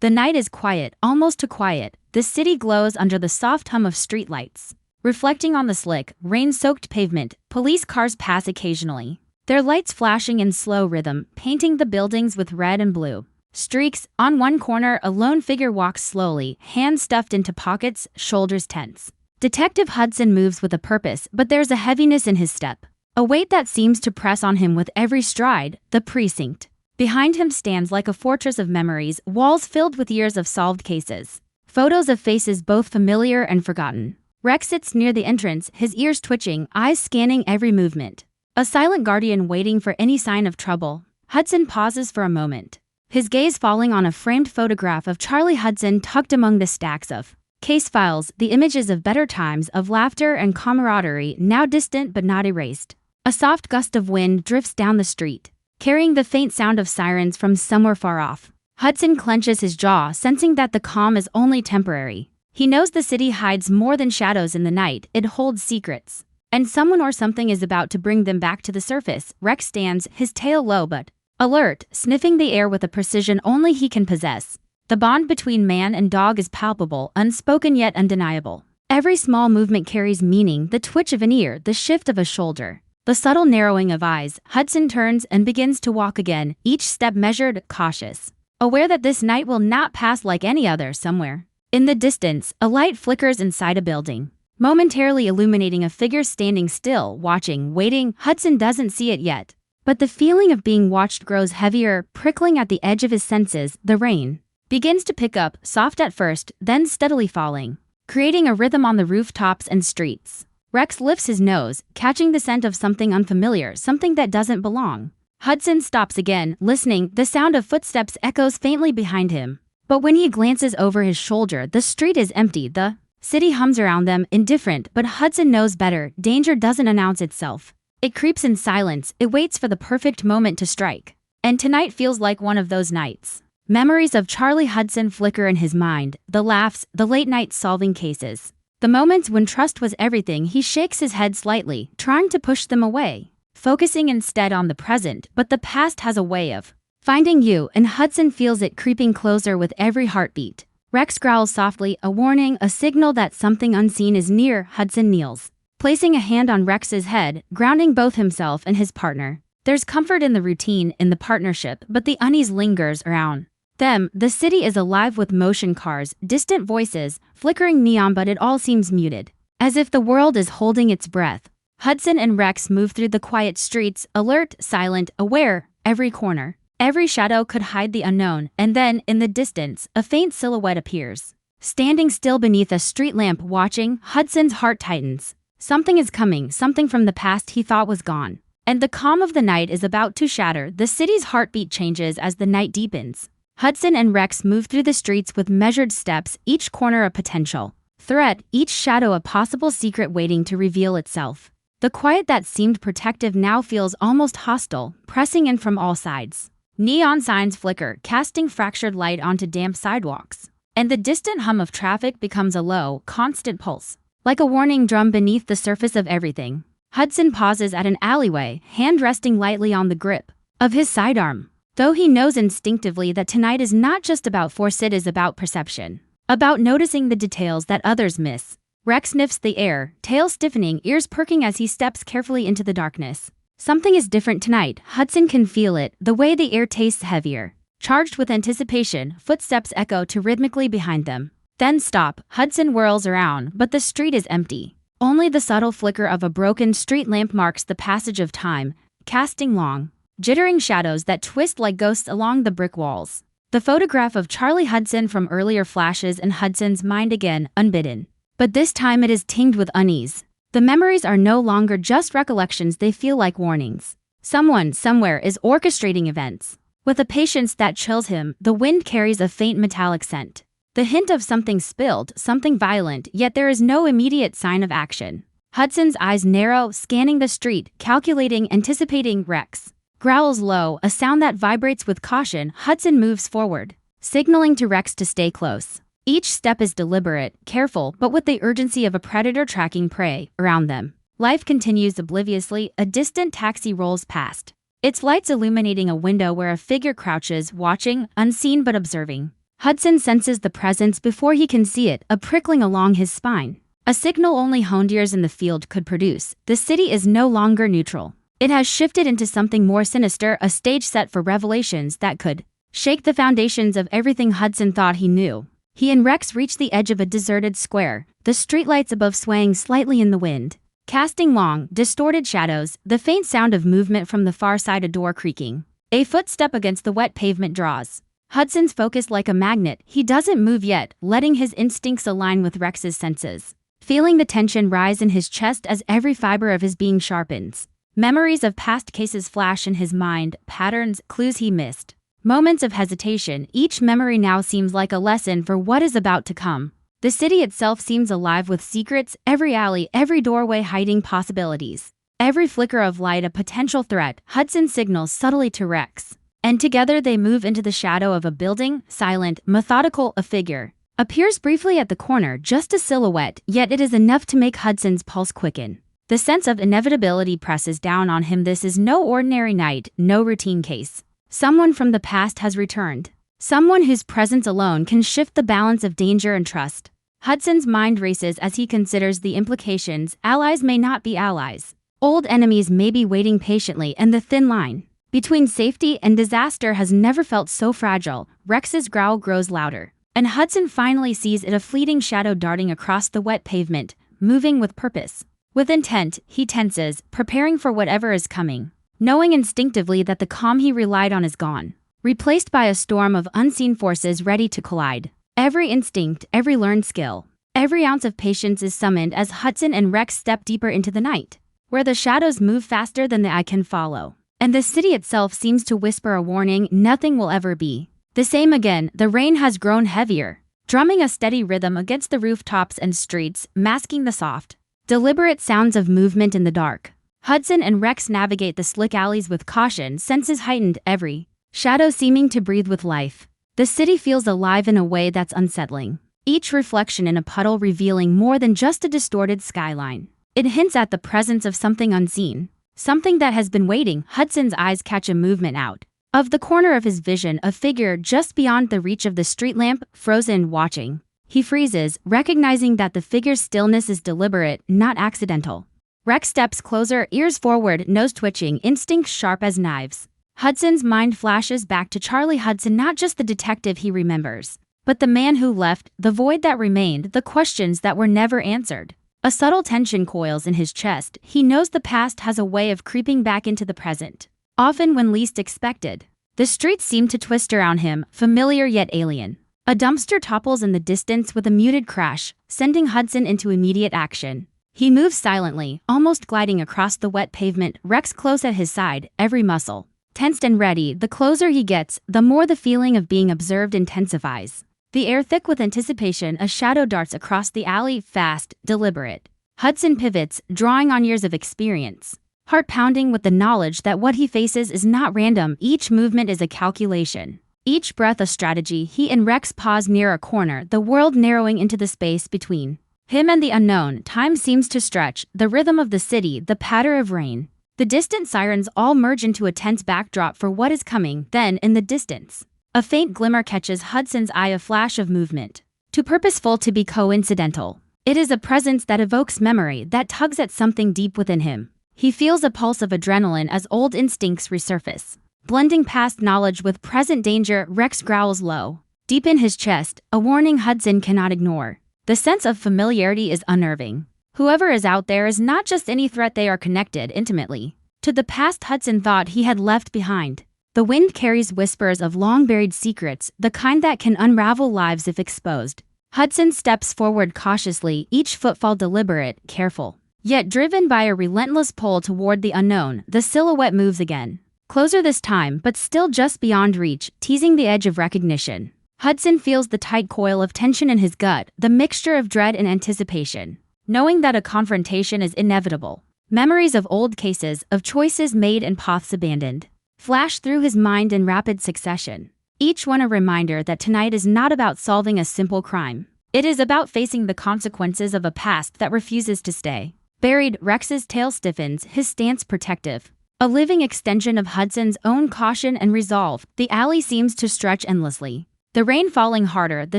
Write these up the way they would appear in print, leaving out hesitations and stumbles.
The night is quiet, almost too quiet. The city glows under the soft hum of streetlights. Reflecting on the slick, rain-soaked pavement, police cars pass occasionally, their lights flashing in slow rhythm, painting the buildings with red and blue streaks. On one corner, a lone figure walks slowly, hands stuffed into pockets, shoulders tense. Detective Hudson moves with a purpose, but there's a heaviness in his step, a weight that seems to press on him with every stride. The precinct behind him stands like a fortress of memories, walls filled with years of solved cases, photos of faces both familiar and forgotten. Rex sits near the entrance, his ears twitching, eyes scanning every movement. A silent guardian waiting for any sign of trouble. Hudson pauses for a moment, his gaze falling on a framed photograph of Charlie Hudson tucked among the stacks of case files, the images of better times, of laughter and camaraderie, now distant but not erased. A soft gust of wind drifts down the street, carrying the faint sound of sirens from somewhere far off. Hudson clenches his jaw, sensing that the calm is only temporary. He knows the city hides more than shadows in the night, it holds secrets. And someone or something is about to bring them back to the surface. Rex stands, his tail low but alert, sniffing the air with a precision only he can possess. The bond between man and dog is palpable, unspoken yet undeniable. Every small movement carries meaning, the twitch of an ear, the shift of a shoulder, the subtle narrowing of eyes. Hudson turns and begins to walk again, each step measured, cautious, aware that this night will not pass like any other. Somewhere in the distance, a light flickers inside a building, momentarily illuminating a figure standing still, watching, waiting. Hudson doesn't see it yet, but the feeling of being watched grows heavier, prickling at the edge of his senses. The rain begins to pick up, soft at first, then steadily falling, creating a rhythm on the rooftops and streets. Rex lifts his nose, catching the scent of something unfamiliar, something that doesn't belong. Hudson stops again, listening. The sound of footsteps echoes faintly behind him. But when he glances over his shoulder, the street is empty. The city hums around them, indifferent, but Hudson knows better. Danger doesn't announce itself. It creeps in silence, it waits for the perfect moment to strike. And tonight feels like one of those nights. Memories of Charlie Hudson flicker in his mind, the laughs, the late nights solving cases. The moments when trust was everything. He shakes his head slightly, trying to push them away, focusing instead on the present. But the past has a way of finding you, and Hudson feels it creeping closer with every heartbeat. Rex growls softly, a warning, a signal that something unseen is near. Hudson kneels, placing a hand on Rex's head, grounding both himself and his partner. There's comfort in the routine, in the partnership, but the unease lingers around them. The city is alive with motion cars, distant voices, flickering neon, but it all seems muted, as if the world is holding its breath. Hudson and Rex move through the quiet streets, alert, silent, aware. Every corner, every shadow could hide the unknown. And then, in the distance, a faint silhouette appears, standing still beneath a street lamp, watching. Hudson's heart tightens. Something is coming, something from the past he thought was gone. And the calm of the night is about to shatter. The city's heartbeat changes as the night deepens. Hudson and Rex move through the streets with measured steps, each corner a potential threat, each shadow a possible secret waiting to reveal itself. The quiet that seemed protective now feels almost hostile, pressing in from all sides. Neon signs flicker, casting fractured light onto damp sidewalks. And the distant hum of traffic becomes a low, constant pulse, like a warning drum beneath the surface of everything. Hudson pauses at an alleyway, hand resting lightly on the grip of his sidearm. Though he knows instinctively that tonight is not just about force, it is about perception, about noticing the details that others miss. Rex sniffs the air, tail stiffening, ears perking as he steps carefully into the darkness. Something is different tonight. Hudson can feel it, the way the air tastes heavier, charged with anticipation. Footsteps echo too rhythmically behind them, then stop. Hudson whirls around, but the street is empty. Only the subtle flicker of a broken street lamp marks the passage of time, casting long, jittering shadows that twist like ghosts along the brick walls. The photograph of Charlie Hudson from earlier flashes in Hudson's mind again, unbidden. But this time it is tinged with unease. The memories are no longer just recollections, they feel like warnings. Someone, somewhere, is orchestrating events. With a patience that chills him, the wind carries a faint metallic scent, the hint of something spilled, something violent, yet there is no immediate sign of action. Hudson's eyes narrow, scanning the street, calculating, anticipating. Rex growls low, a sound that vibrates with caution. Hudson moves forward, signaling to Rex to stay close. Each step is deliberate, careful, but with the urgency of a predator tracking prey. Around them, life continues obliviously. A distant taxi rolls past, its lights illuminating a window where a figure crouches, watching, unseen but observing. Hudson senses the presence before he can see it, a prickling along his spine. A signal only honed ears in the field could produce. The city is no longer neutral. It has shifted into something more sinister, a stage set for revelations that could shake the foundations of everything Hudson thought he knew. He and Rex reach the edge of a deserted square, the streetlights above swaying slightly in the wind, casting long, distorted shadows, the faint sound of movement from the far side, a door creaking. A footstep against the wet pavement draws Hudson's focus like a magnet. He doesn't move yet, letting his instincts align with Rex's senses. Feeling the tension rise in his chest as every fiber of his being sharpens. Memories of past cases flash in his mind, patterns, clues he missed. Moments of hesitation, each memory now seems like a lesson for what is about to come. The city itself seems alive with secrets, every alley, every doorway hiding possibilities. Every flicker of light a potential threat. Hudson signals subtly to Rex. And together they move into the shadow of a building, silent, methodical. A figure appears briefly at the corner, just a silhouette, yet it is enough to make Hudson's pulse quicken. The sense of inevitability presses down on him. This is no ordinary night, no routine case. Someone from the past has returned. Someone whose presence alone can shift the balance of danger and trust. Hudson's mind races as he considers the implications. Allies may not be allies. Old enemies may be waiting patiently, and the thin line between safety and disaster has never felt so fragile. Rex's growl grows louder, and Hudson finally sees it, a fleeting shadow darting across the wet pavement, moving with purpose. With intent, he tenses, preparing for whatever is coming, knowing instinctively that the calm he relied on is gone, replaced by a storm of unseen forces ready to collide. Every instinct, every learned skill, every ounce of patience is summoned as Hudson and Rex step deeper into the night, where the shadows move faster than the eye can follow, and the city itself seems to whisper a warning: nothing will ever be the same again. The rain has grown heavier, drumming a steady rhythm against the rooftops and streets, masking the soft, deliberate sounds of movement in the dark. Hudson and Rex navigate the slick alleys with caution, senses heightened, every shadow seeming to breathe with life. The city feels alive in a way that's unsettling, each reflection in a puddle revealing more than just a distorted skyline. It hints at the presence of something unseen, something that has been waiting. Hudson's eyes catch a movement out of the corner of his vision, a figure just beyond the reach of the street lamp, frozen, watching. He freezes, recognizing that the figure's stillness is deliberate, not accidental. Rex steps closer, ears forward, nose twitching, instincts sharp as knives. Hudson's mind flashes back to Charlie Hudson, not just the detective he remembers, but the man who left, the void that remained, the questions that were never answered. A subtle tension coils in his chest. He knows the past has a way of creeping back into the present, often when least expected. The streets seem to twist around him, familiar yet alien. A dumpster topples in the distance with a muted crash, sending Hudson into immediate action. He moves silently, almost gliding across the wet pavement, Rex close at his side, every muscle tensed and ready. The closer he gets, the more the feeling of being observed intensifies. The air thick with anticipation, a shadow darts across the alley, fast, deliberate. Hudson pivots, drawing on years of experience, heart pounding with the knowledge that what he faces is not random. Each movement is a calculation, each breath a strategy. He and Rex pause near a corner, the world narrowing into the space between him and the unknown. Time seems to stretch, the rhythm of the city, the patter of rain, the distant sirens all merge into a tense backdrop for what is coming. Then, in the distance, a faint glimmer catches Hudson's eye, a flash of movement, too purposeful to be coincidental. It is a presence that evokes memory, that tugs at something deep within him. He feels a pulse of adrenaline as old instincts resurface, blending past knowledge with present danger. Rex growls low, deep in his chest, a warning Hudson cannot ignore. The sense of familiarity is unnerving. Whoever is out there is not just any threat, they are connected intimately to the past Hudson thought he had left behind. The wind carries whispers of long-buried secrets, the kind that can unravel lives if exposed. Hudson steps forward cautiously, each footfall deliberate, careful, yet driven by a relentless pull toward the unknown. The silhouette moves again, closer this time, but still just beyond reach, teasing the edge of recognition. Hudson feels the tight coil of tension in his gut, the mixture of dread and anticipation, knowing that a confrontation is inevitable. Memories of old cases, of choices made and paths abandoned, flash through his mind in rapid succession, each one a reminder that tonight is not about solving a simple crime. It is about facing the consequences of a past that refuses to stay buried. Rex's tail stiffens, his stance protective, a living extension of Hudson's own caution and resolve. The alley seems to stretch endlessly, The rain falling harder, the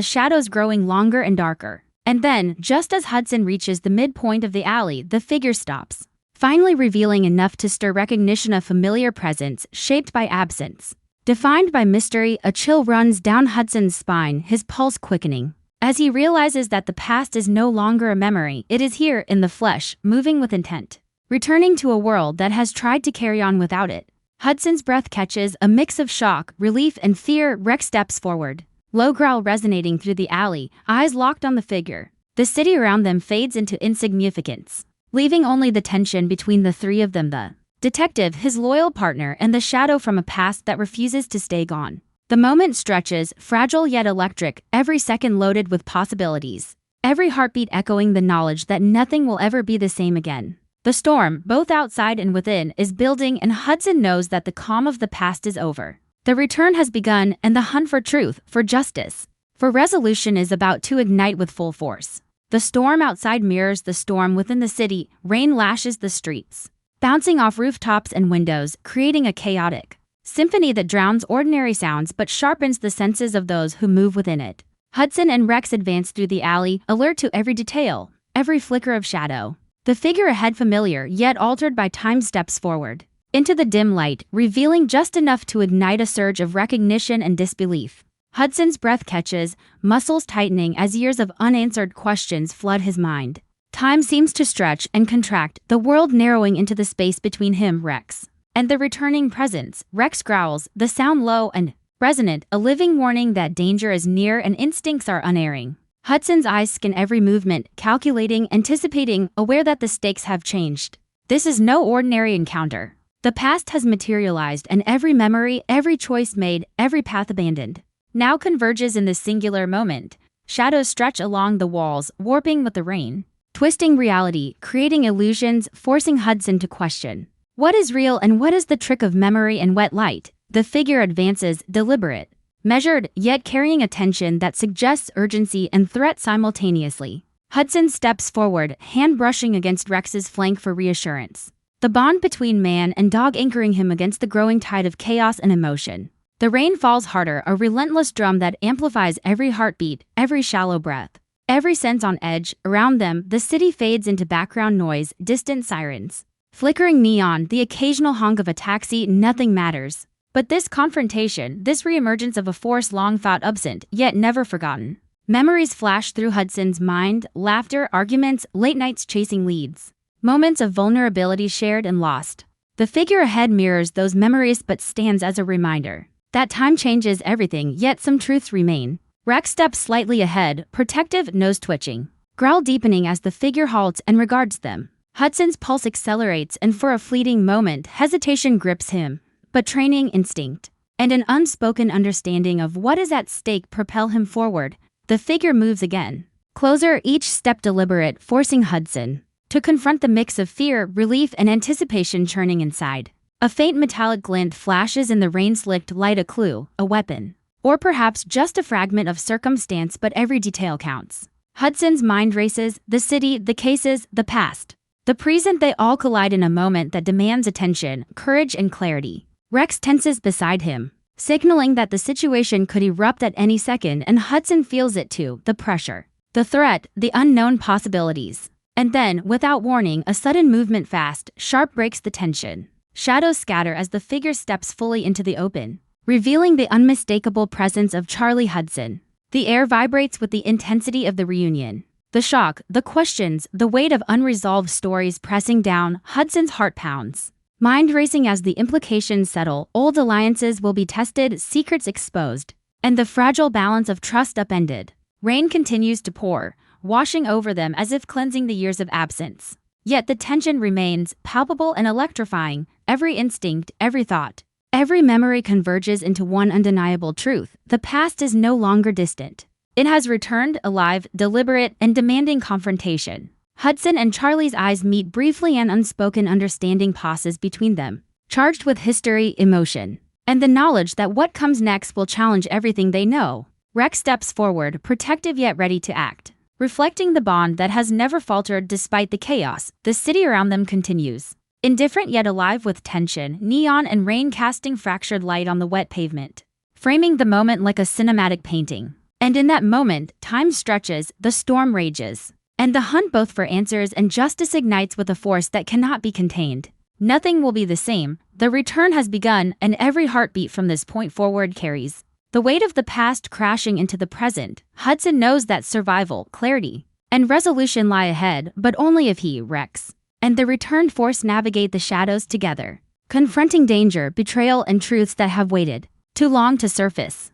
shadows growing longer and darker. And then, just as Hudson reaches the midpoint of the alley, the figure stops, finally revealing enough to stir recognition, a familiar presence shaped by absence. Defined by mystery, a chill runs down Hudson's spine, his pulse quickening. As he realizes that the past is no longer a memory, it is here in the flesh, moving with intent. Returning to a world that has tried to carry on without it. Hudson's breath catches, a mix of shock, relief, and fear. Rex steps forward, low growl resonating through the alley, eyes locked on the figure. The city around them fades into insignificance, leaving only the tension between the three of them, the detective, his loyal partner, and the shadow from a past that refuses to stay gone. The moment stretches, fragile yet electric, every second loaded with possibilities, every heartbeat echoing the knowledge that nothing will ever be the same again. The storm, both outside and within, is building, and Hudson knows that the calm of the past is over. The return has begun, and the hunt for truth, for justice, for resolution is about to ignite with full force. The storm outside mirrors the storm within the city. Rain lashes the streets, bouncing off rooftops and windows, creating a chaotic symphony that drowns ordinary sounds but sharpens the senses of those who move within it. Hudson and Rex advance through the alley, alert to every detail, every flicker of shadow. The figure ahead, familiar yet altered by time, steps forward into the dim light, revealing just enough to ignite a surge of recognition and disbelief. Hudson's breath catches, muscles tightening as years of unanswered questions flood his mind. Time seems to stretch and contract, the world narrowing into the space between him, Rex, and the returning presence. Rex growls, the sound low and resonant, a living warning that danger is near and instincts are unerring. Hudson's eyes scan every movement, calculating, anticipating, aware that the stakes have changed. This is no ordinary encounter. The past has materialized, and every memory, every choice made, every path abandoned, now converges in this singular moment. Shadows stretch along the walls, warping with the rain, twisting reality, creating illusions, forcing Hudson to question what is real and what is the trick of memory and wet light. The figure advances, deliberate, measured, yet carrying a tension that suggests urgency and threat simultaneously. Hudson steps forward, hand brushing against Rex's flank for reassurance. The bond between man and dog anchoring him against the growing tide of chaos and emotion. The rain falls harder, a relentless drum that amplifies every heartbeat, every shallow breath, every sense on edge. Around them, the city fades into background noise, distant sirens, flickering neon, the occasional honk of a taxi. Nothing matters. But this confrontation, this reemergence of a force long thought absent, yet never forgotten. Memories flash through Hudson's mind, laughter, arguments, late nights chasing leads, moments of vulnerability shared and lost. The figure ahead mirrors those memories but stands as a reminder that time changes everything, yet some truths remain. Rex steps slightly ahead, protective, nose twitching, growl deepening as the figure halts and regards them. Hudson's pulse accelerates, and for a fleeting moment, hesitation grips him. But training, instinct, and an unspoken understanding of what is at stake propel him forward. The figure moves again, closer, each step deliberate, forcing Hudson to confront the mix of fear, relief, and anticipation churning inside. A faint metallic glint flashes in the rain-slicked light, a clue, a weapon, or perhaps just a fragment of circumstance, but every detail counts. Hudson's mind races, the city, the cases, the past, the present, they all collide in a moment that demands attention, courage, and clarity. Rex tenses beside him, signaling that the situation could erupt at any second, and Hudson feels it too, the pressure, the threat, the unknown possibilities. And then, without warning, a sudden movement, fast, sharp, breaks the tension. Shadows scatter as the figure steps fully into the open, revealing the unmistakable presence of Charlie Hudson. The air vibrates with the intensity of the reunion. The shock, the questions, the weight of unresolved stories pressing down. Hudson's heart pounds, mind racing as the implications settle. Old alliances will be tested, secrets exposed, and the fragile balance of trust upended. Rain continues to pour, washing over them as if cleansing the years of absence. Yet the tension remains, palpable and electrifying. Every instinct, every thought, every memory converges into one undeniable truth. The past is no longer distant. It has returned, alive, deliberate, and demanding confrontation. Hudson and Charlie's eyes meet briefly, and unspoken understanding passes between them, charged with history, emotion, and the knowledge that what comes next will challenge everything they know. Rex steps forward, protective yet ready to act, reflecting the bond that has never faltered despite the chaos. The city around them continues, indifferent yet alive with tension, neon and rain casting fractured light on the wet pavement. framing the moment like a cinematic painting. And in that moment, time stretches, the storm rages, and the hunt both for answers and justice ignites with a force that cannot be contained. Nothing will be the same. The return has begun, and every heartbeat from this point forward carries the weight of the past crashing into the present. Hudson knows that survival, clarity, and resolution lie ahead, but only if he, Rex, and the returned force navigate the shadows together, confronting danger, betrayal, and truths that have waited too long to surface.